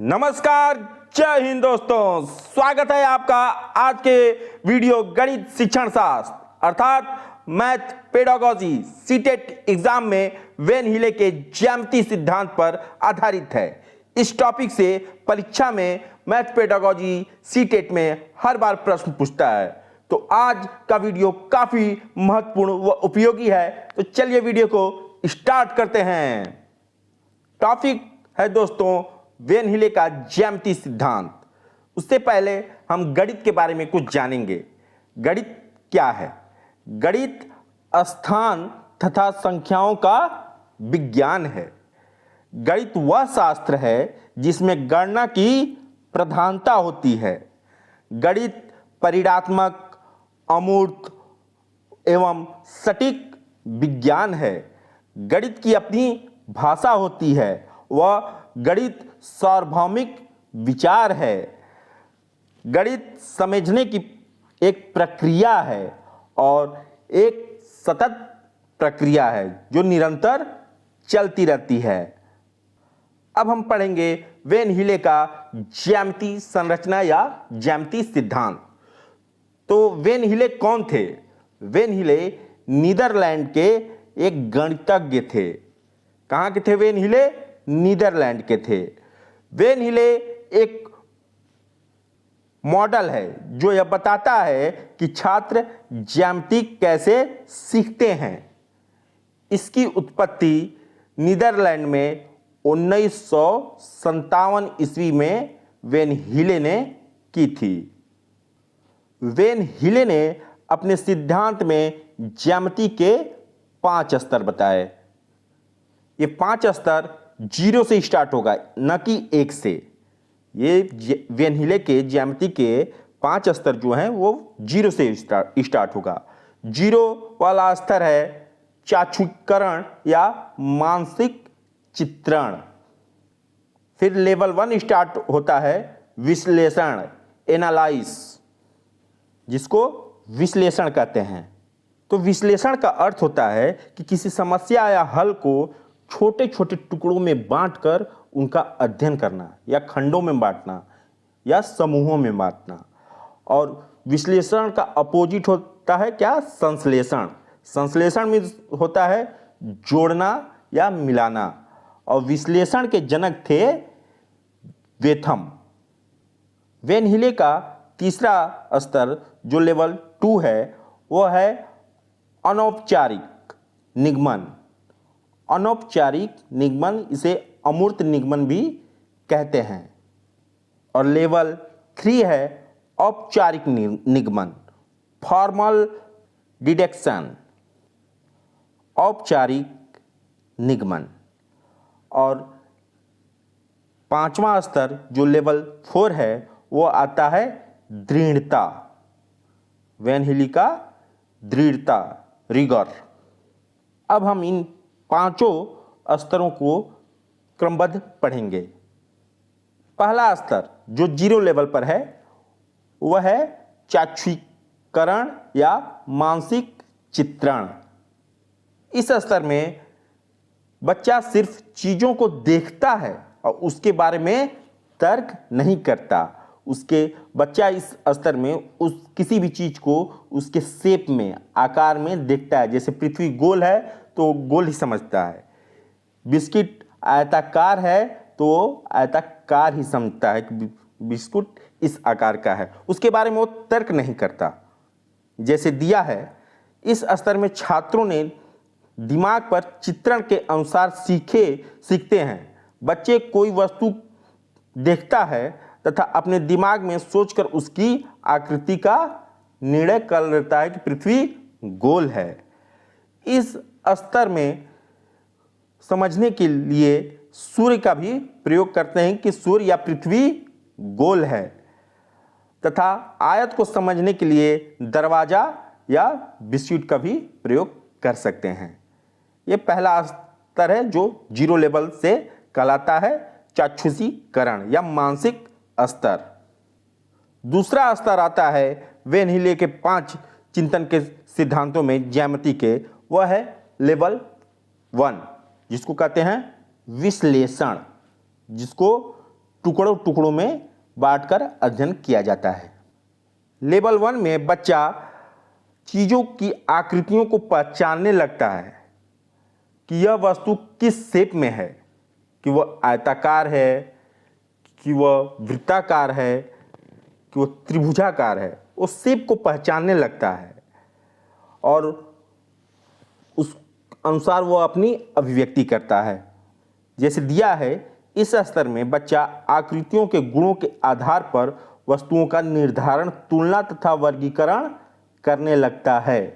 नमस्कार, जय हिंद दोस्तों। स्वागत है आपका आज के वीडियो गणित शिक्षण शास्त्र अर्थात मैथ पेडागोजी सीटेट एग्जाम में वेन हिले के ज्यामिति सिद्धांत पर आधारित है। इस टॉपिक से परीक्षा में मैथ पेडागोजी सीटेट में हर बार प्रश्न पूछता है, तो आज का वीडियो काफी महत्वपूर्ण व उपयोगी है। तो चलिए वीडियो को स्टार्ट करते हैं। टॉपिक है दोस्तों वेन हिले का ज्यामिति सिद्धांत। उससे पहले हम गणित के बारे में कुछ जानेंगे। गणित क्या है? गणित स्थान तथा संख्याओं का विज्ञान है। गणित वह शास्त्र है जिसमें गणना की प्रधानता होती है। गणित परिणात्मक, अमूर्त एवं सटीक विज्ञान है। गणित की अपनी भाषा होती है। वह गणित सार्वभौमिक विचार है। गणित समझने की एक प्रक्रिया है और एक सतत प्रक्रिया है जो निरंतर चलती रहती है। अब हम पढ़ेंगे वेन हिले का ज्यामिति संरचना या ज्यामिति सिद्धांत। तो वेन हिले कौन थे? वेन हिले नीदरलैंड के एक गणितज्ञ थे। कहाँ के थे वेन हिले? नीदरलैंड के थे। वेन हिले एक मॉडल है जो यह बताता है कि छात्र ज्यामिति कैसे सीखते हैं। इसकी उत्पत्ति नीदरलैंड में 1957 ईस्वी में वेन हिले ने की थी। वेन हिले ने अपने सिद्धांत में ज्यामिति के 5 स्तर बताए। ये 5 स्तर 0 से स्टार्ट होगा, न कि 1 से। ये वेन हिले के ज्यामिति के 5 स्तर जो हैं वो 0 से स्टार्ट होगा। 0 वाला स्तर है चाक्षुषीकरण या मानसिक चित्रण। फिर लेवल 1 स्टार्ट होता है विश्लेषण, एनालाइज, जिसको विश्लेषण कहते हैं। तो विश्लेषण का अर्थ होता है कि किसी समस्या या हल को छोटे छोटे टुकड़ों में बांटकर उनका अध्ययन करना, या खंडों में बांटना, या समूहों में बांटना। और विश्लेषण का अपोजिट होता है क्या? संश्लेषण। संश्लेषण में होता है जोड़ना या मिलाना। और विश्लेषण के जनक थे वेथम। वेन हिले का तीसरा स्तर जो लेवल 2 है वह है अनौपचारिक निगमन। अनौपचारिक निगमन, इसे अमूर्त निगमन भी कहते हैं। और लेवल 3 है औपचारिक निगमन, फॉर्मल डिडक्शन, औपचारिक निगमन। और 5वां स्तर जो लेवल 4 है वो आता है दृढ़ता। वेन हिले का दृढ़ता, रिगॉर। अब हम इन 5 स्तरों को क्रमबद्ध पढ़ेंगे। पहला स्तर जो 0 लेवल पर है वह है चाक्षुषीकरण या मानसिक चित्रण। इस स्तर में बच्चा सिर्फ चीजों को देखता है और उसके बारे में तर्क नहीं करता। बच्चा इस स्तर में किसी भी चीज को उसके शेप में, आकार में देखता है। जैसे पृथ्वी गोल है तो गोल ही समझता है। बिस्किट आयताकार है तो आयताकार ही समझता है कि बिस्कुट इस आकार का है। उसके बारे में वो तर्क नहीं करता। जैसे दिया है, इस स्तर में छात्रों ने दिमाग पर चित्रण के अनुसार सीखते हैं। बच्चे कोई वस्तु देखता है तथा अपने दिमाग में सोचकर उसकी आकृति का निर्णय कर लेता है कि पृथ्वी गोल है। इस स्तर में समझने के लिए सूर्य का भी प्रयोग करते हैं कि सूर्य या पृथ्वी गोल है, तथा आयत को समझने के लिए दरवाजा या बिस्कुट का भी प्रयोग कर सकते हैं। यह पहला स्तर है जो 0 लेवल से कहलाता है चाक्षुषीकरण या मानसिक स्तर। दूसरा स्तर आता है वेन हिले के 5 चिंतन के सिद्धांतों में ज्यामिति के, वह है लेवल 1, जिसको कहते हैं विश्लेषण, जिसको टुकड़ों टुकड़ों में बांटकर अध्ययन किया जाता है। लेवल 1 में बच्चा चीज़ों की आकृतियों को पहचानने लगता है कि यह वस्तु किस शेप में है, कि वह आयताकार है, कि वह वृत्ताकार है, कि वह त्रिभुजाकार है। उस शेप को पहचानने लगता है और उस अनुसार वह अपनी अभिव्यक्ति करता है। जैसे दिया है, इस स्तर में बच्चा आकृतियों के गुणों के आधार पर वस्तुओं का निर्धारण, तुलना तथा वर्गीकरण करने लगता है।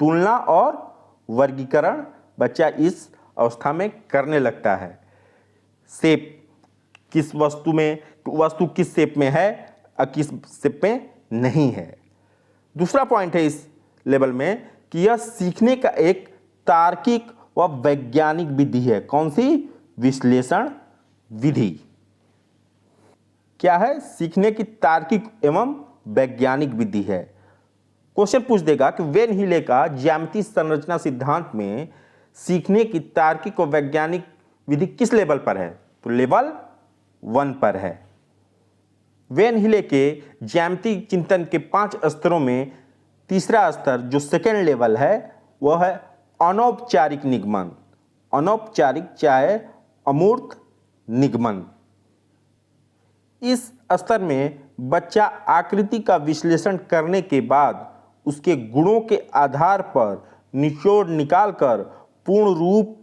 तुलना और वर्गीकरण बच्चा इस अवस्था में करने लगता है। शेप, किस वस्तु किस शेप में है और किस शेप में नहीं है। दूसरा पॉइंट है इस लेवल में कि यह सीखने का एक तार्किक व वैज्ञानिक विधि है। कौन सी? विश्लेषण विधि। क्या है? सीखने की तार्किक एवं वैज्ञानिक विधि है। क्वेश्चन पूछ देगा कि वेन हिले का ज्यामितीय संरचना सिद्धांत में सीखने की तार्किक और वैज्ञानिक विधि किस लेवल पर है? तो लेवल 1 पर है। वेन हिले के ज्यामितीय चिंतन के 5 स्तरों में तीसरा स्तर जो सेकेंड लेवल है वह है अनौपचारिक निगमन। अनौपचारिक चाहे अमूर्त निगमन। इस स्तर में बच्चा आकृति का विश्लेषण करने के बाद उसके गुणों के आधार पर निचोड़ निकालकर पूर्ण रूप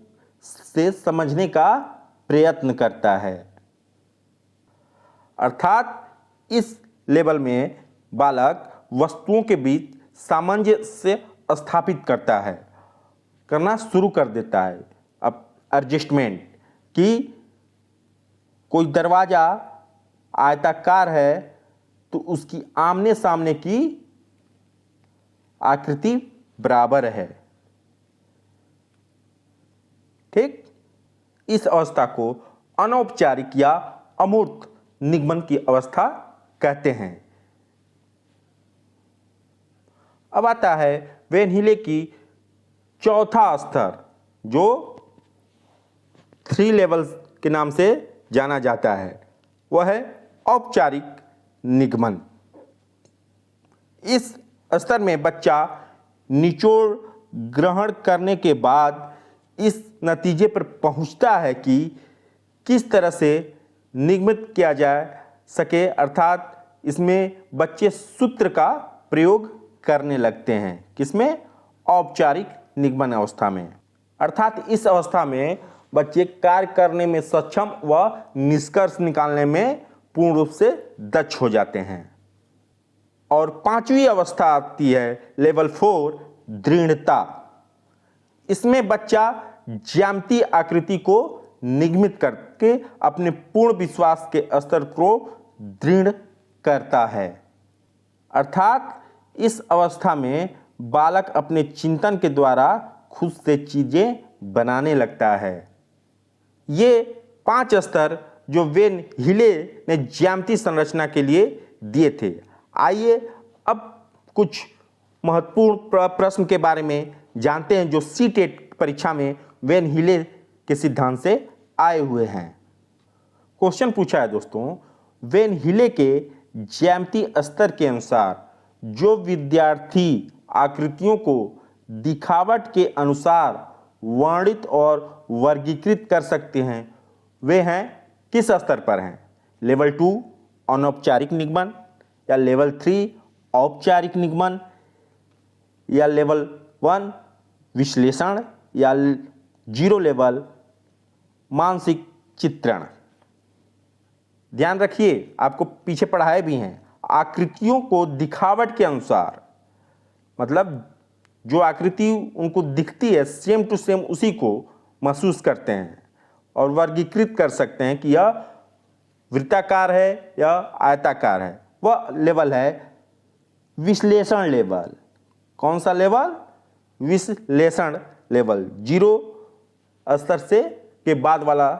से समझने का प्रयत्न करता है। अर्थात इस लेवल में बालक वस्तुओं के बीच सामंजस्य स्थापित करना शुरू कर देता है। अब एडजस्टमेंट, कि कोई दरवाजा आयताकार है तो उसकी आमने सामने की आकृति बराबर है। ठीक, इस अवस्था को अनौपचारिक या अमूर्त निगमन की अवस्था कहते हैं। अब आता है वेन हिले की चौथा स्तर जो 3 लेवल के नाम से जाना जाता है, वह है औपचारिक निगमन। इस स्तर में बच्चा निचोड़ ग्रहण करने के बाद इस नतीजे पर पहुंचता है कि किस तरह से निगमित किया जा सके, अर्थात इसमें बच्चे सूत्र का प्रयोग करने लगते हैं। किसमें? औपचारिक निगमन अवस्था में। अर्थात इस अवस्था में बच्चे कार्य करने में सक्षम व निष्कर्ष निकालने में पूर्ण रूप से दक्ष हो जाते हैं। और 5वीं अवस्था आती है लेवल 4 दृढ़ता। इसमें बच्चा ज्यामितीय आकृति को निगमित करके अपने पूर्ण विश्वास के स्तर को दृढ़ करता है। अर्थात इस अवस्था में बालक अपने चिंतन के द्वारा खुद से चीजें बनाने लगता है। ये 5 स्तर जो वेन हिले ने ज्यामितीय संरचना के लिए दिए थे। आइए अब कुछ महत्वपूर्ण प्रश्न के बारे में जानते हैं जो सीटेट परीक्षा में वेन हिले के सिद्धांत से आए हुए हैं। क्वेश्चन पूछा है दोस्तों, वेन हिले के ज्यामितीय स्तर के अनुसार जो विद्यार्थी आकृतियों को दिखावट के अनुसार वर्णित और वर्गीकृत कर सकते हैं वे हैं किस स्तर पर हैं? लेवल 2 अनौपचारिक निगमन, या लेवल 3 औपचारिक निगमन, या लेवल 1 विश्लेषण, या 0 लेवल मानसिक चित्रण। ध्यान रखिए, आपको पीछे पढ़ाए भी हैं। आकृतियों को दिखावट के अनुसार, मतलब जो आकृति उनको दिखती है सेम टू सेम उसी को महसूस करते हैं और वर्गीकृत कर सकते हैं कि यह वृत्ताकार है या आयताकार है। वह लेवल है विश्लेषण लेवल। कौन सा लेवल? विश्लेषण लेवल। 0 स्तर से के बाद वाला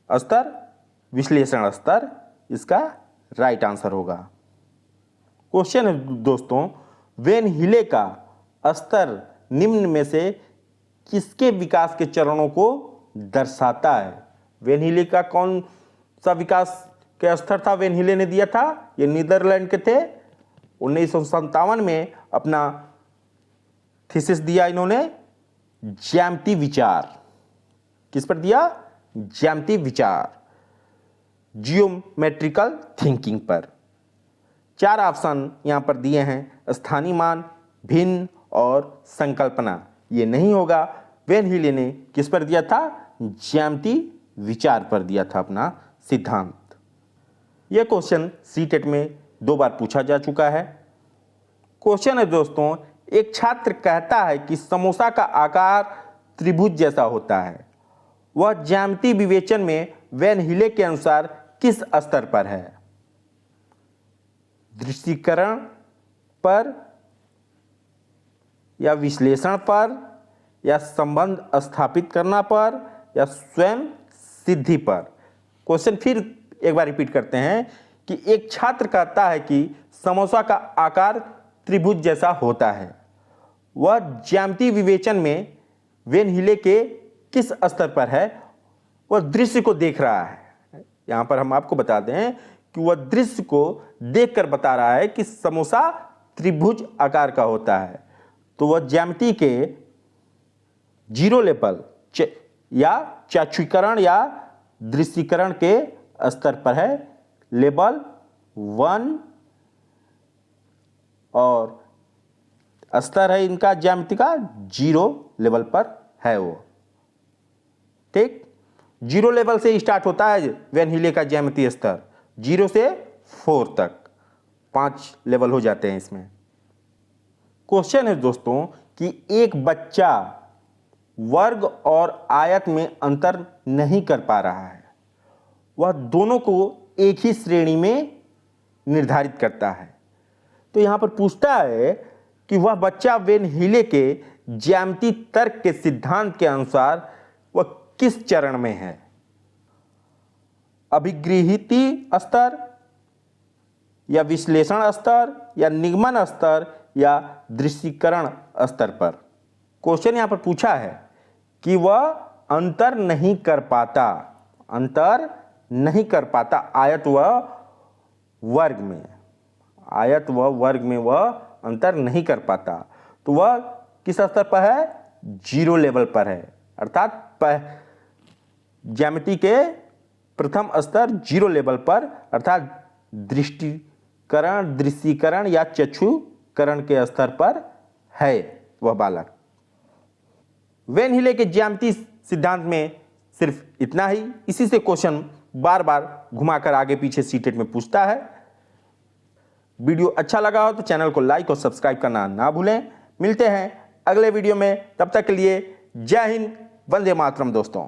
स्तर विश्लेषण स्तर, इसका राइट आंसर होगा। क्वेश्चन है दोस्तों, वेन हिले का स्तर निम्न में से किसके विकास के चरणों को दर्शाता है? वेन हिले का सा विकास के स्तर था वेन हिले ने दिया था, ये नीदरलैंड के थे। 1957 में अपना थीसिस दिया इन्होंने ज्यामितीय विचार। किस पर दिया? ज्यामितीय विचार, जियोमेट्रिकल थिंकिंग पर। 4 ऑप्शन यहां पर दिए हैं, स्थानीय मान, भिन्न और संकल्पना। ये नहीं होगा। वेन हिले ने किस पर दिया था? ज्यामितीय विचार पर दिया था अपना सिद्धांत। यह क्वेश्चन सीटेट में 2 बार पूछा जा चुका है। क्वेश्चन है दोस्तों, एक छात्र कहता है कि समोसा का आकार त्रिभुज जैसा होता है। वह ज्यामितीय विवेचन में वेन हिले के अनुसार किस स्तर पर है? दृश्यीकरण पर, या विश्लेषण पर, या संबंध स्थापित करना पर, या स्वयं सिद्धि पर? क्वेश्चन फिर एक बार रिपीट करते हैं कि एक छात्र कहता है कि समोसा का आकार त्रिभुज जैसा होता है। वह ज्यामितीय विवेचन में वेन हिले के किस स्तर पर है? वह दृश्य को देख रहा है। यहां पर हम आपको बता दें कि वह दृश्य को देखकर बता रहा है कि समोसा त्रिभुज आकार का होता है। तो वह ज्यामिति के 0 लेवल या चाक्षुकरण या दृश्यीकरण के स्तर पर है, लेवल 1, और स्तर है इनका ज्यामिति का 0 लेवल पर है वो। ठीक, 0 लेवल से स्टार्ट होता है वेन हिले का ज्यामितीय स्तर, 0 से 4 तक 5 लेवल हो जाते हैं इसमें। क्वेश्चन है दोस्तों कि एक बच्चा वर्ग और आयत में अंतर नहीं कर पा रहा है। वह दोनों को एक ही श्रेणी में निर्धारित करता है। तो यहां पर पूछता है कि वह बच्चा वेन हिले के ज्यामितीय तर्क के सिद्धांत के अनुसार वह किस चरण में है? अभिगृहीतीय स्तर, या विश्लेषण स्तर, या निगमन स्तर, या दृश्यीकरण स्तर पर? क्वेश्चन यहां पर पूछा है कि वह अंतर नहीं कर पाता, अंतर नहीं कर पाता आयत व वर्ग में, आयत व वर्ग में वह अंतर नहीं कर पाता। तो वह किस स्तर पर है? 0 लेवल पर है, अर्थात ज्यामिति के प्रथम स्तर 0 लेवल पर, अर्थात दृष्टिकरण, दृश्यीकरण या चक्षुकरण के स्तर पर है वह बालक। वेन हिले के ज्यामितीय सिद्धांत में सिर्फ इतना ही। इसी से क्वेश्चन बार बार घुमाकर आगे पीछे सीटेट में पूछता है। वीडियो अच्छा लगा हो तो चैनल को लाइक और सब्सक्राइब करना ना भूलें। मिलते हैं अगले वीडियो में, तब तक के लिए जय हिंद, वंदे मातरम दोस्तों।